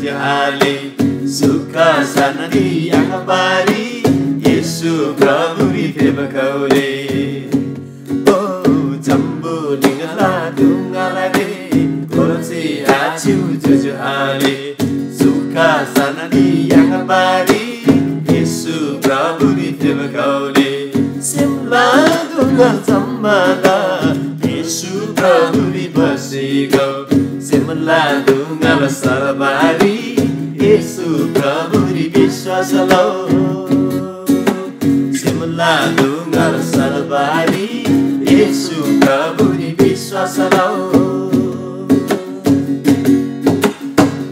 जुझाले सुख शान्ति आँखाबारी येशू प्रभुरी फेबकौले ओ जम्बुलिङला ढुङ्गाला रे कोरसे आछु जुझाले सुख शान्ति आँखाबारी येशू प्रभुरी फेबकौले सिमला ढुङ्गा जम्मादा येशू प्रभुरी बसेको सिमला ढुङ्गाला सरबारी येशू प्रभुरी विश्वास लौ सिमला ढुङ्गाला सरबारी येशू प्रभुरी विश्वास लौ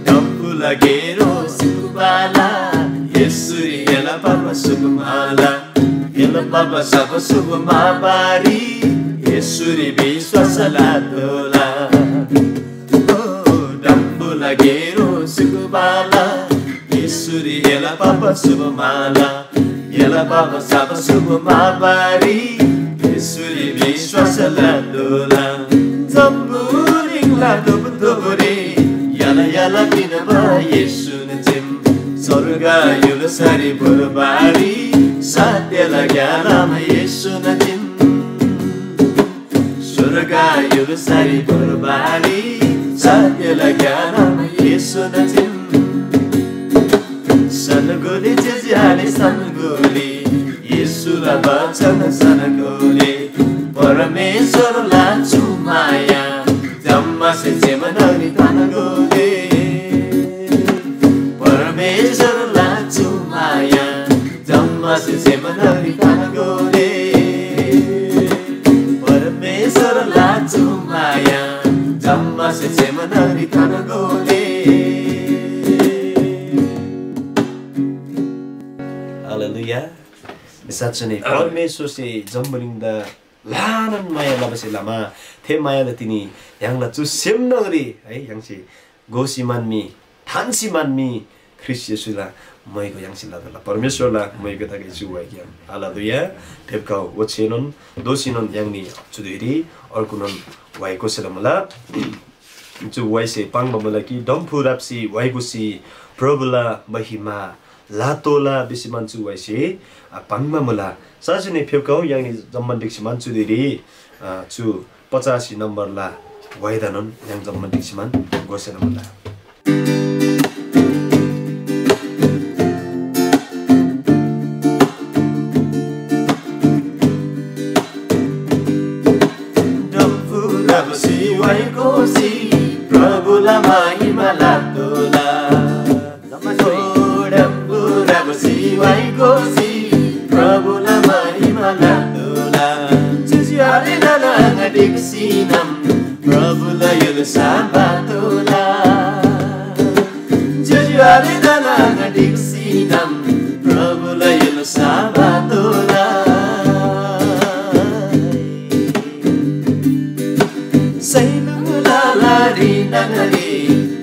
डम्बु लगेरो सुबाला येशूरी एला पापा सुबमाला एला पापा सब सुबमाबारी येशूरी विश्वास लादोला डम्बु लगेरो सुबाला येशूरी एला पापा सुबमाला एला पापा सब सुबमाबारी येशूरी विश्वास लादोला जम्बुलिङला दोबोरे याला याला पिनबा येशू नचिम स्वर्ग युल सरी बुरबारी सात्यला ज्ञानमा येशू नचिम स्वर्ग युल सरी बुरबारी सात्यला ज्ञानमा येशू नचिम सनगोले जेजाले सनगोले येशूला बचन सनगोले परमेश्वरला चुमाया जम्मा से जेमनरी तनगोले परमेश्वरला चुमाया जम्मा से जेमनरी तनगोले परमेश्वरला चुमाया जम्मा से जेमनरी तनगोले हालेलुया साँच्चै नै परमेश्वरले जम्बुलिङदा लानन माया लबसे लामा थे मायाले तिनी यांगला चुसेम नगरी है यांसी गोसी मान्मी थान्सी मान्मी ख्रिस्ट येशूला मयको यांसी लादला परमेश्वरला मयको ताके जुवाइ ग्याम हालेलुया ठेपका वछेनन दोसिनन यांगनी जुदिरी अर्कुनन वाइको सेलमला जु वाइसे पाङबमला कि डम्फु राप्सी वाइगुसी प्रभुला महिमा लातोला बेसी मान्छु वाइसे पाङमा मला साँच्चै नै फेपकाउ यांगनी जम्मन दिक्सिमान जुदिरी छु 85 नम्बरला वाइदानन yang जम्मन दिक्सिमान गोसेन मला डम्फु राप्सी वाइगुसी प्रभुला महिमा लातोला वाइगोसी प्रभुला महिमा लादोला जुझ्याले ननाङा दिक्सिनम प्रभुला युल साबातोला जुझ्याले ननाङा दिक्सिनम प्रभुला युल साबातोला सैलुला लारी नगरी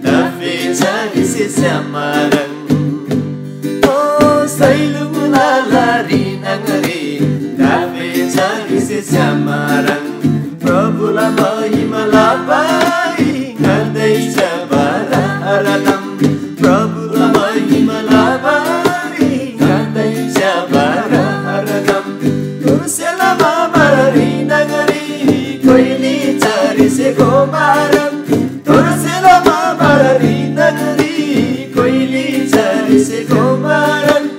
दफे जागी से स्यामारङ सैलुला लारी नगरी दावे जागी से स्यामारङ प्रभुला महिमा लापाई गर्दैछ बारारदम प्रभुला महिमा लापाई गर्दैछ बारारदम तुलसेलामा बारी नगरी कोइली चरिसे गोमारङ तुलसेलामा बारी नगरी कोइली चरिसे गोमारङ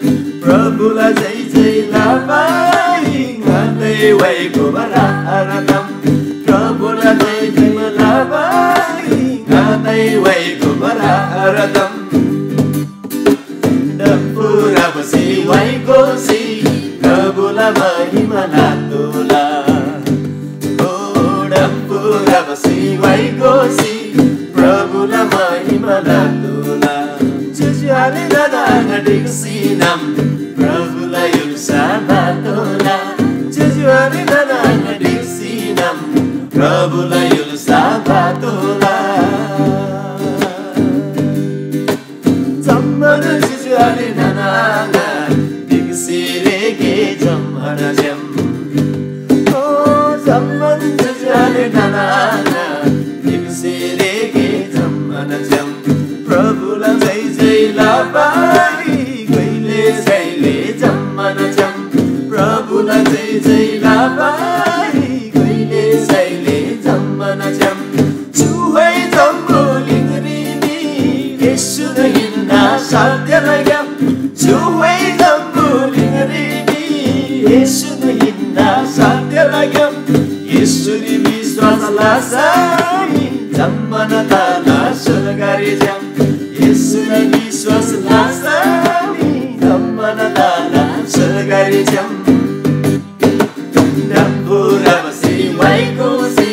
प्रभुला जय जय लापाई गर्दै वाइको बारारदम प्रभुला जय जय लापाई गर्दै वाइको बारारदम डम्फु राप्सी वाइगोसी प्रभुला महिमा लातोला ओ डम्फु राप्सी वाइगोसी प्रभुला महिमा लातोला जुझ्याले ननाङा दिक्सिनम प्रभुला युल साबातोला जुझ्याले ननाङा दिक्सिनम प्रभुला युल साबातोला जम्मन जुझ्याले ननाङा दिक्सिरेगे जम्मन जम ओ जम्मन जुझ्याले ननाङा दिक्सिरेगे जम्मन जम प्रभुला जय जय लाबाई कहिले जहिले जम्मन जम प्रभुलाई जय जय लाबाई कहिले जहिले जम्मन जम चुहै जम्बुलिङ रिनी यसु हिन्ना साध्य लाग्यम चुहै जम्बुलिङ रिनी यसु हिन्ना साध्य लाग्यम यसुरी विश्वास लासाई जम्मन ताला सुनगारी जम यसुरी विश्वास लासाई जम्मन ताला सुनगारी जम डम्बुरा बसी वाइको सी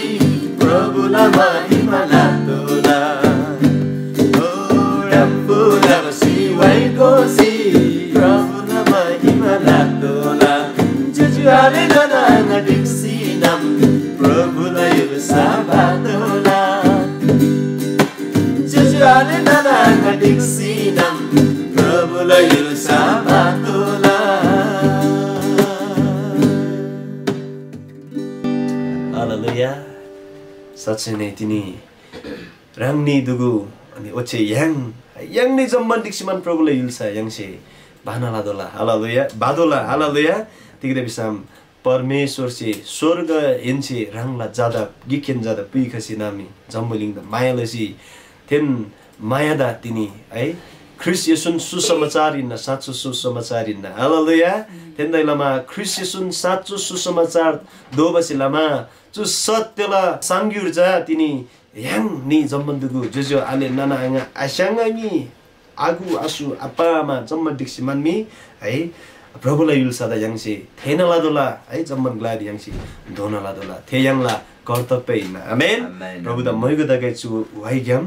प्रभुला महिमा लाग्दोला ओ डम्बुरा बसी वाइको सी प्रभुला महिमा लाग्दोला जुजुआले ननाङ डिक्सिनम प्रभुलाई साबादोला जुजुआले ननाङ डिक्सिनम प्रभुलाई साबादोला हालेलुया साँच्चै नै तिनी राङ्नी दुगु अनि ओछे yang ni zaman diksiman प्रभुले युल्सा यङसे भानालादोला हालेलुया बादोला हालेलुया तिगरे बिसाम परमेश्वर से स्वर्ग हेन्से राङला ज्यादा गिखेन ज्यादा पुइखसी नामी जम्बुलिङ द मायालसी थेन मायादा तिनी है ख्रिस्ट येशुन सुसमाचार इन साँचो सुसमाचार इन हालेलुया थेन दैलामा ख्रिस्ट येशुन साँचो सुसमाचार दोबसी लामा चु सत्यला सांग्युर्जा तिनी yang ni zaman dugu jojo ale nana anga asangangi agu asu apa ma zaman diksiman mi ai प्रभुलाई युल्सादा यङसे थेन लादोला है जम्मन ग्लाड यङसे दोना लादोला थे यङला कर्तव्य इन आमेन प्रभु द मयगु दगे छु वाइग्याम